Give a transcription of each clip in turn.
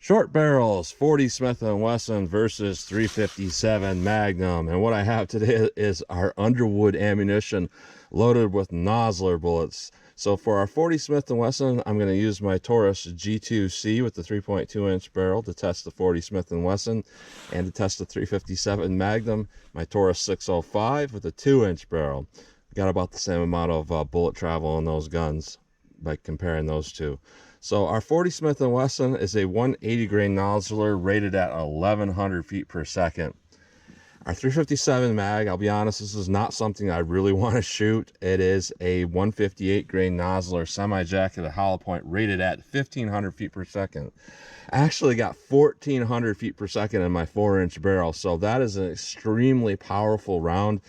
Short barrels, 40 Smith & Wesson versus 357 Magnum. And what I have today is our Underwood ammunition loaded with nozzler bullets. So for our 40 Smith & Wesson, I'm going to use my Taurus G2C with the 3.2 inch barrel to test the 40 Smith & Wesson, and to test the 357 Magnum, my Taurus 605 with a 2-inch barrel. Got about the same amount of bullet travel in those guns by comparing those two. So our 40 Smith & Wesson is a 180 grain nozzler rated at 1100 feet per second. Our 357 mag, I'll be honest, this is not something I really want to shoot. It is a 158 grain nozzler semi-jacketed hollow point rated at 1500 feet per second. I actually got 1400 feet per second in my 4-inch barrel, so that is an extremely powerful round.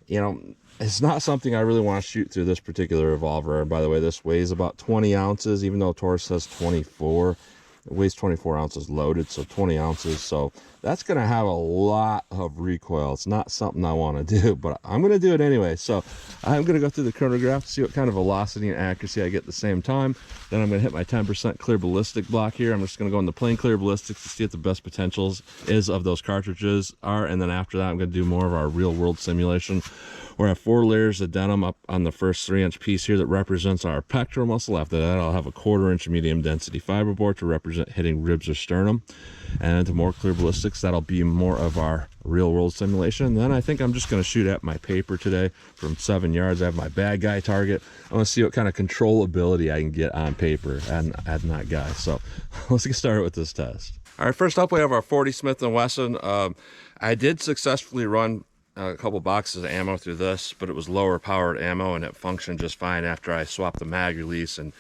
You know, it's not something I really want to shoot through this particular revolver. And by the way, this weighs about 20 ounces, even though Taurus says 24. It weighs 24 ounces loaded, so 20 ounces. So that's going to have a lot of recoil. It's not something I want to do, but I'm going to do it anyway. So I'm going to go through the chronograph, see what kind of velocity and accuracy I get at the same time. Then I'm going to hit my 10% clear ballistic block here. I'm just going to go into plain clear ballistics to see what the best potentials is of those cartridges are. And then after that, I'm going to do more of our real world simulation, where I have 4 layers of denim up on the first 3-inch piece here that represents our pectoral muscle. After that, I'll have a 1/4 inch medium density fiberboard to represent hitting ribs or sternum. And into more clear ballistics, that'll be more of our real world simulation. And then I think I'm just going to shoot at my paper today from 7 yards. I have my bad guy target. I want to see what kind of controllability I can get on paper and that guy. So let's get started with this test. All right, first up we have our 40 Smith & Wesson. I did successfully run a couple boxes of ammo through this, but it was lower powered ammo and it functioned just fine after I swapped the mag release and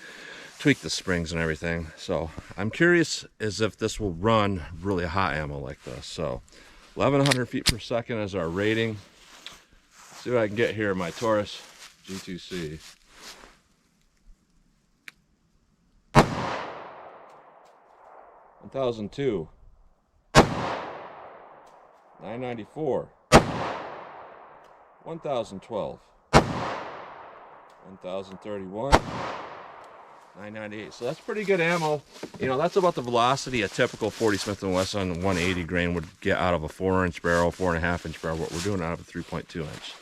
tweaked the springs and everything. So I'm curious as if this will run really hot ammo like this. So 1100 feet per second is our rating. Let's see what I can get here in my Taurus G2C. $1,002, $994, $1,012, $1,031, $998. So that's pretty good ammo. You know, that's about the velocity a typical 40 Smith & Wesson 180 grain would get out of a 4-inch barrel, 4.5-inch barrel. What we're doing out of a 3.2 inch.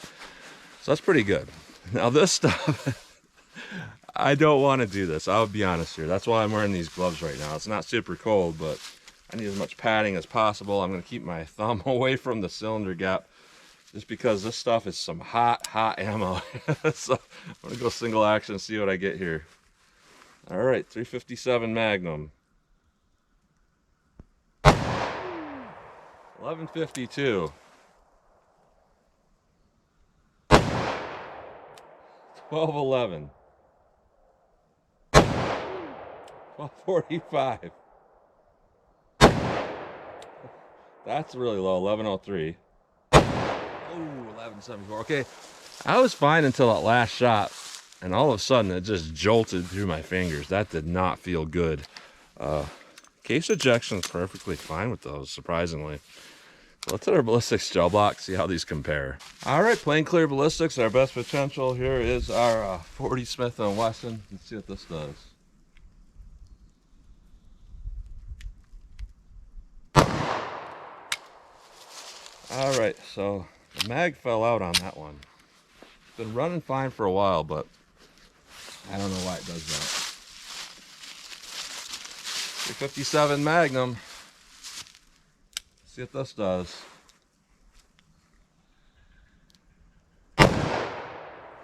So that's pretty good. Now this stuff, I don't want to do this. I'll be honest here. That's why I'm wearing these gloves right now. It's not super cold, but I need as much padding as possible. I'm going to keep my thumb away from the cylinder gap, just because this stuff is some hot ammo. So I'm going to go single action and see what I get here. All right, 357 Magnum. 1152. 1211. 1245. That's really low. 1103. Oh, 1174. Okay, I was fine until that last shot, and all of a sudden it just jolted through my fingers. That did not feel good. Case ejection is perfectly fine with those, surprisingly. So let's hit our ballistics gel block, see how these compare. All right, plain clear ballistics. Our best potential here is our 40 Smith & Wesson. Let's see what this does. All right, so the mag fell out on that one. It's been running fine for a while, but I don't know why it does that. 357 Magnum. Let's see what this does. Let's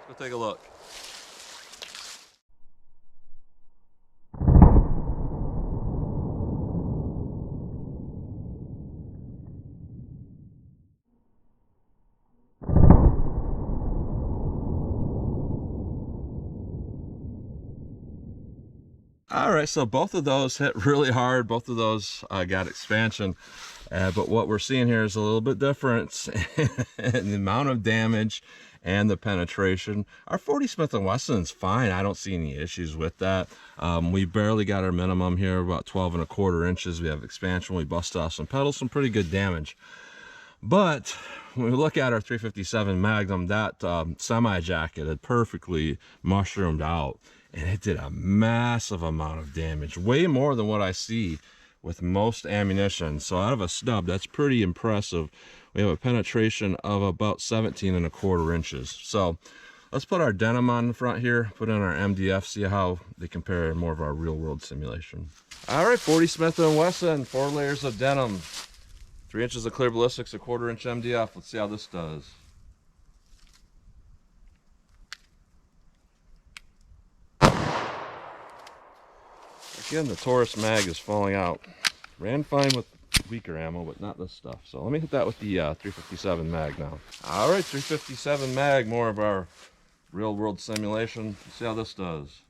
go take a look. All right, so both of those hit really hard. Both of those got expansion, but what we're seeing here is a little bit different in the amount of damage and the penetration. Our 40 Smith & Wesson's fine. I don't see any issues with that. We barely got our minimum here, about 12.25 inches. We have expansion. We busted off some pedals, some pretty good damage. But when we look at our 357 Magnum, that semi-jacket had perfectly mushroomed out, and it did a massive amount of damage, way more than what I see with most ammunition. So out of a snub, that's pretty impressive. We have a penetration of about 17¼ inches. So let's put our denim on the front here, put in our MDF, see how they compare in more of our real world simulation. All right, 40 Smith & Wesson, 4 layers of denim, 3 inches of clear ballistics, 1/4 inch MDF. Let's see how this does. Again, the Taurus mag is falling out. Ran fine with weaker ammo, but not this stuff. So let me hit that with the 357 mag now. All right, 357 mag, more of our real world simulation. Let's see how this does.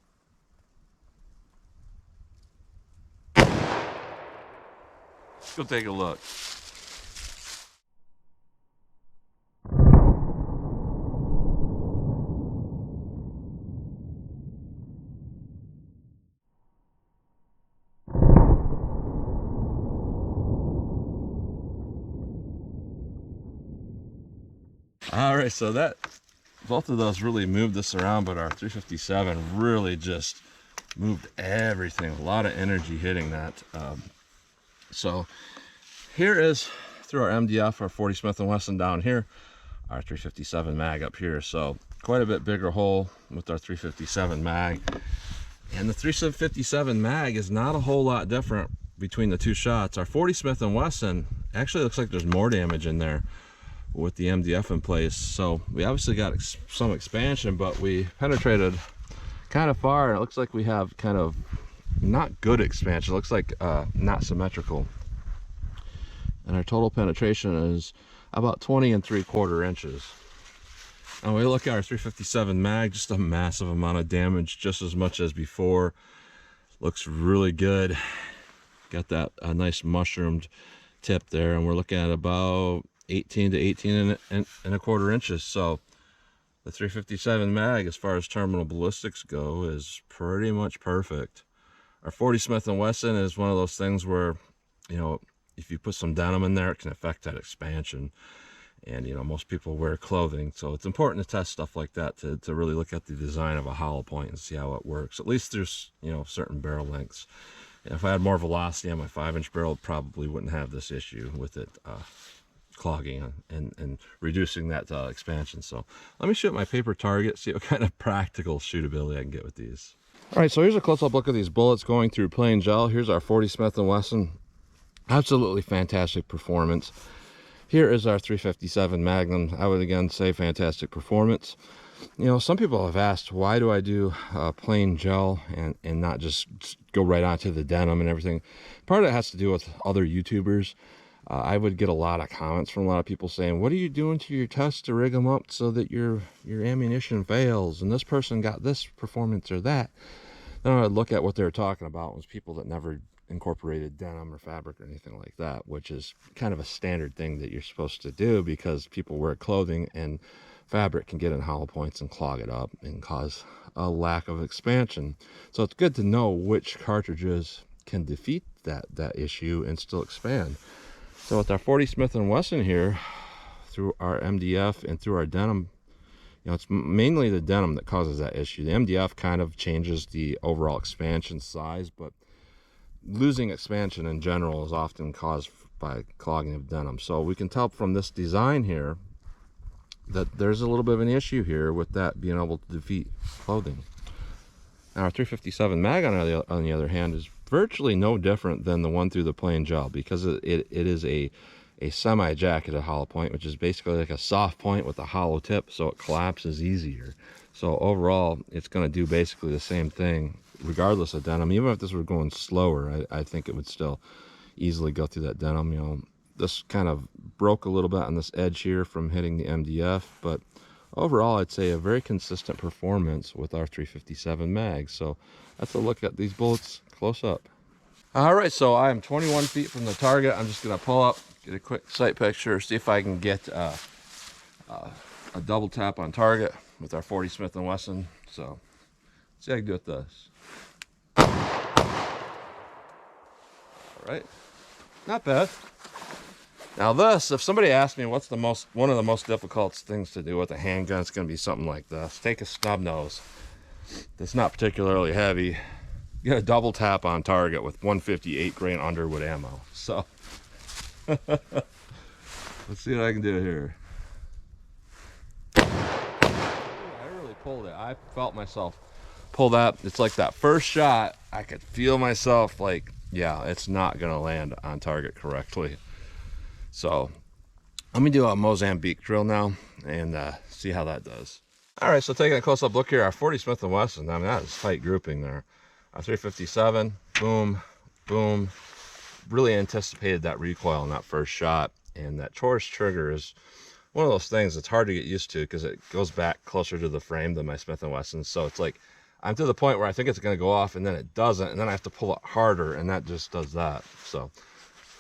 Let's go take a look. All right, so that both of those really moved this around, but our 357 really just moved everything. A lot of energy hitting that. So here is through our MDF, our 40 Smith & Wesson down here, our 357 mag up here. So quite a bit bigger hole with our 357 mag. And the 357 mag is not a whole lot different between the two shots. Our 40 Smith & Wesson actually looks like there's more damage in there with the MDF in place. So we obviously got some expansion, but we penetrated kind of far, and it looks like we have kind of not good expansion. It looks like not symmetrical. And our total penetration is about 20¾ inches. And we look at our 357 mag, just a massive amount of damage, just as much as before. Looks really good. Got that nice mushroomed tip there, and we're looking at about 18 to 18¼ inches. So the 357 mag, as far as terminal ballistics go, is pretty much perfect. Our 40 Smith & Wesson is one of those things where, you know, if you put some denim in there, it can affect that expansion. And, you know, most people wear clothing, so it's important to test stuff like that to really look at the design of a hollow point and see how it works, at least through, you know, certain barrel lengths. And if I had more velocity on my 5-inch barrel, probably wouldn't have this issue with it clogging and reducing that expansion. So let me shoot my paper target, see what kind of practical shootability I can get with these. All right, so here's a close-up look at these bullets going through plain gel. Here's our 40 Smith & Wesson. Absolutely fantastic performance. Here is our 357 Magnum. I would again say fantastic performance. You know, some people have asked, why do I do plain gel and not just go right onto the denim and everything? Part of it has to do with other YouTubers. I would get a lot of comments from a lot of people saying, what are you doing to your tests to rig them up so that your ammunition fails? And this person got this performance or that. Then I would look at what they were talking about. It was people that never incorporated denim or fabric or anything like that, which is kind of a standard thing that you're supposed to do because people wear clothing and fabric can get in hollow points and clog it up and cause a lack of expansion. So it's good to know which cartridges can defeat that issue and still expand. So with our 40 Smith & Wesson here, through our MDF and through our denim, you know, it's mainly the denim that causes that issue. The MDF kind of changes the overall expansion size, but losing expansion in general is often caused by clogging of denim. So we can tell from this design here that there's a little bit of an issue here with that being able to defeat clothing. Now our 357 mag on the other hand is virtually no different than the one through the plain gel, because it is a semi-jacketed hollow point, which is basically like a soft point with a hollow tip, so it collapses easier. So overall, it's going to do basically the same thing regardless of denim. Even if this were going slower, I think it would still easily go through that denim. You know, this kind of broke a little bit on this edge here from hitting the MDF, but overall, I'd say a very consistent performance with our 357 mag. So that's a look at these bullets close up. All right, so I am 21 feet from the target. I'm just gonna pull up, get a quick sight picture, see if I can get a double tap on target with our 40 Smith & Wesson. So let's see how I can do with this. All right, not bad. Now this, if somebody asked me what's one of the most difficult things to do with a handgun, it's going to be something like this. Take a snub nose that's not particularly heavy, get a double tap on target with 158 grain Underwood ammo. So let's see what I can do here. I really pulled it. I felt myself pull that. It's like that first shot, I could feel myself like, yeah, it's not gonna land on target correctly. So let me do a Mozambique drill now and see how that does. All right, so taking a close-up look here, our 40 Smith & Wesson, I mean, that is tight grouping there. Our 357, boom, boom. Really anticipated that recoil in that first shot, and that Taurus trigger is one of those things that's hard to get used to because it goes back closer to the frame than my Smith & Wesson. So it's like I'm to the point where I think it's going to go off, and then it doesn't, and then I have to pull it harder, and that just does that. So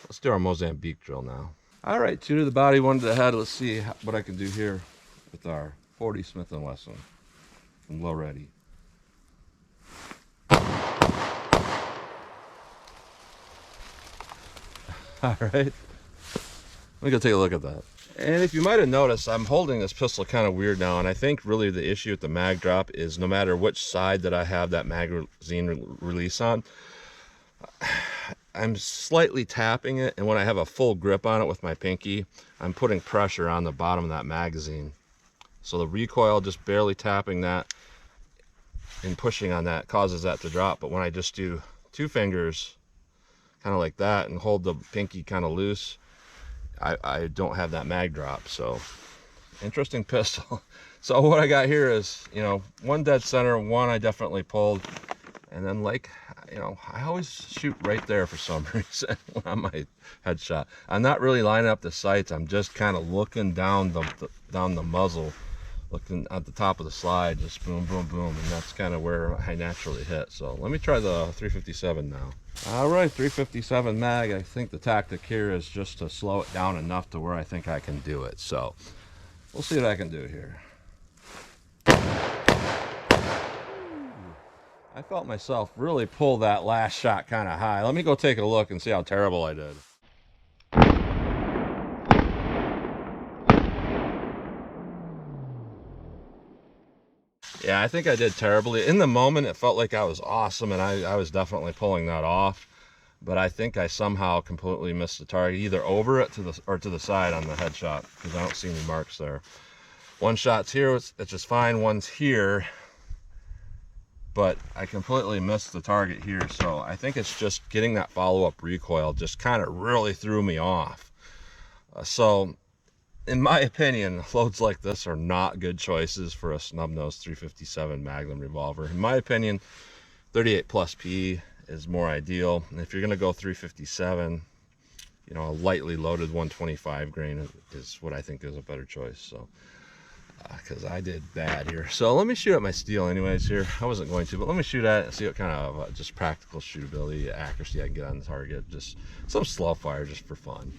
let's do our Mozambique drill now. All right, 2 to the body, 1 to the head. Let's see what I can do here with our 40 Smith & Wesson from low ready. All right, let me go take a look at that. And if you might have noticed, I'm holding this pistol kind of weird now, and I think really the issue with the mag drop is no matter which side that I have that magazine release on, I'm slightly tapping it, and when I have a full grip on it with my pinky, I'm putting pressure on the bottom of that magazine. So the recoil, just barely tapping that and pushing on that causes that to drop. But when I just do 2 fingers, kind of like that, and hold the pinky kind of loose, I don't have that mag drop. So interesting pistol. So what I got here is, you know, 1 dead center, 1 I definitely pulled, and then, like, you know, I always shoot right there for some reason on my headshot. I'm not really lining up the sights. I'm just kind of looking down the muzzle, looking at the top of the slide, just boom, boom, boom, and that's kind of where I naturally hit. So let me try the 357 now. All right, 357 mag. I think the tactic here is just to slow it down enough to where I think I can do it. So we'll see what I can do here. I felt myself really pull that last shot kind of high. Let me go take a look and see how terrible I did. Yeah, I think I did terribly. In the moment, it felt like I was awesome, and I was definitely pulling that off. But I think I somehow completely missed the target, either over it to the side on the headshot, because I don't see any marks there. 1 shot's here, it's just fine. 1's here, but I completely missed the target here. So I think it's just getting that follow-up recoil just kind of really threw me off. So in my opinion, loads like this are not good choices for a snub-nosed 357 Magnum revolver. In my opinion, 38 plus P is more ideal. And if you're going to go 357, you know, a lightly loaded 125 grain is what I think is a better choice. So because I did bad here. So let me shoot at my steel anyways here. I wasn't going to, but let me shoot at it and see what kind of just practical shootability, accuracy I can get on the target. Just some slow fire just for fun.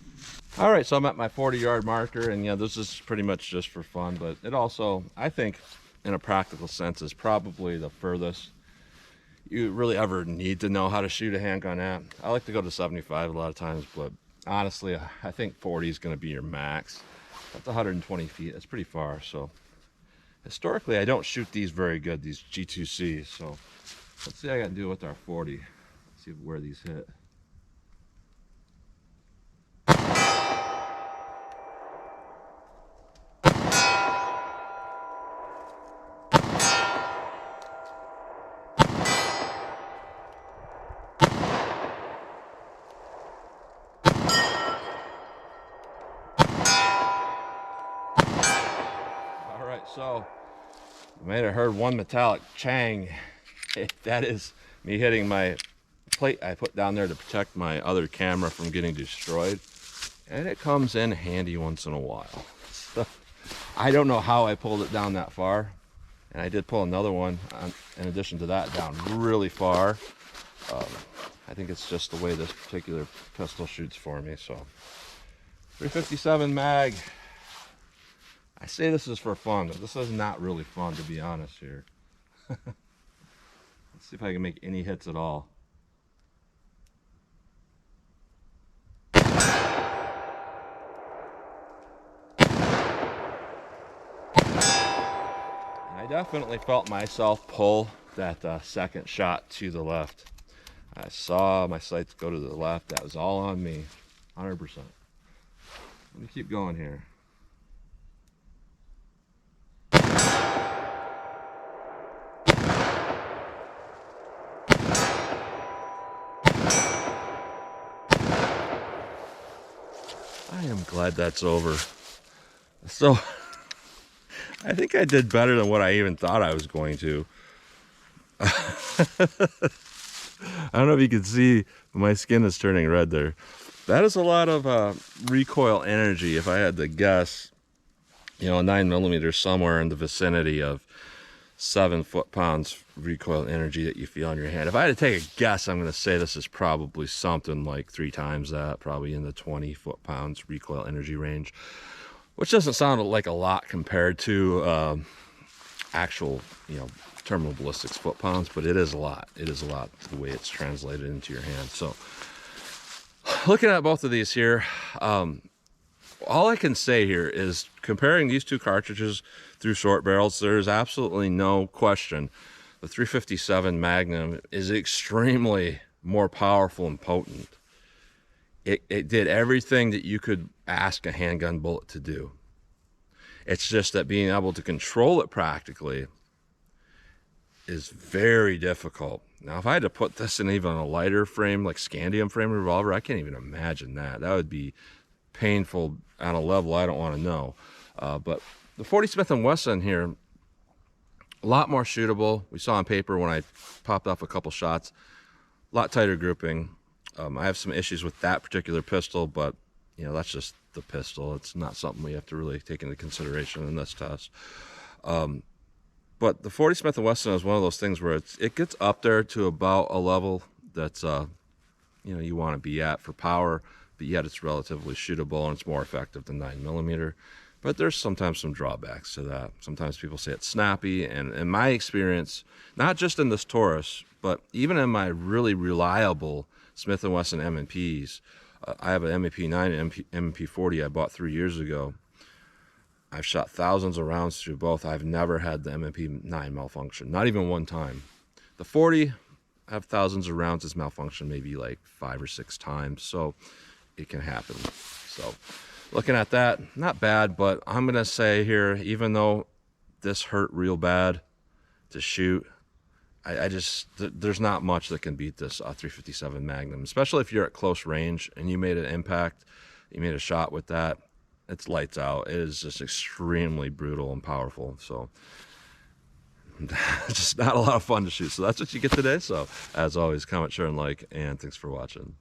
All right, so I'm at my 40-yard marker, and yeah, this is pretty much just for fun, but it also, I think, in a practical sense, is probably the furthest you really ever need to know how to shoot a handgun at. I like to go to 75 a lot of times, but honestly, I think 40 is going to be your max. That's 120 feet. That's pretty far. So historically, I don't shoot these very good, these G2Cs. So let's see how I got to do with our 40. See where these hit. So you may have heard one metallic chang. That is me hitting my plate I put down there to protect my other camera from getting destroyed, and it comes in handy once in a while. So I don't know how I pulled it down that far, and I did pull another one in addition to that down really far. I think it's just the way this particular pistol shoots for me. So 357 mag. I say this is for fun, but this is not really fun, to be honest here. Let's see if I can make any hits at all. And I definitely felt myself pull that second shot to the left. I saw my sights go to the left. That was all on me, 100%. Let me keep going here. I am glad that's over. So, I think I did better than what I even thought I was going to. I don't know if you can see, but my skin is turning red there. That is a lot of recoil energy. If I had to guess, you know, a 9mm somewhere in the vicinity of 7 foot-pounds recoil energy that you feel in your hand. If I had to take a guess, I'm going to say this is probably something like 3 times that, probably in the 20 foot-pounds recoil energy range, which doesn't sound like a lot compared to actual, you know, terminal ballistics foot-pounds, but it is a lot. It is a lot the way it's translated into your hand. So, looking at both of these here, all I can say here is comparing these two cartridges through short barrels, there's absolutely no question the 357 Magnum is extremely more powerful and potent. It did everything that you could ask a handgun bullet to do. It's just that being able to control it practically is very difficult. Now, if I had to put this in even a lighter frame, like scandium frame revolver, I can't even imagine that. That would be painful on a level I don't want to know. But the 40 Smith & Wesson here, a lot more shootable. We saw on paper when I popped off a couple shots, a lot tighter grouping. I have some issues with that particular pistol, but you know, that's just the pistol. It's not something we have to really take into consideration in this test. But the 40 Smith & Wesson is one of those things where it gets up there to about a level that's you know, you want to be at for power, but yet it's relatively shootable and it's more effective than 9mm. But there's sometimes some drawbacks to that. Sometimes people say it's snappy, and in my experience, not just in this Taurus, but even in my really reliable Smith & Wesson M&Ps, I have an M&P 9 and M&P 40 I bought 3 years ago. I've shot thousands of rounds through both. I've never had the M&P 9 malfunction, not even one time. The 40, I have thousands of rounds. It's malfunctioned maybe like 5 or 6 times, so it can happen. So looking at that, not bad, but I'm gonna say here, even though this hurt real bad to shoot, I just, there's not much that can beat this 357 Magnum, especially if you're at close range and you made an impact, you made a shot with that, it's lights out. It is just extremely brutal and powerful. So just not a lot of fun to shoot. So that's what you get today. So as always, comment, share, and like, and thanks for watching.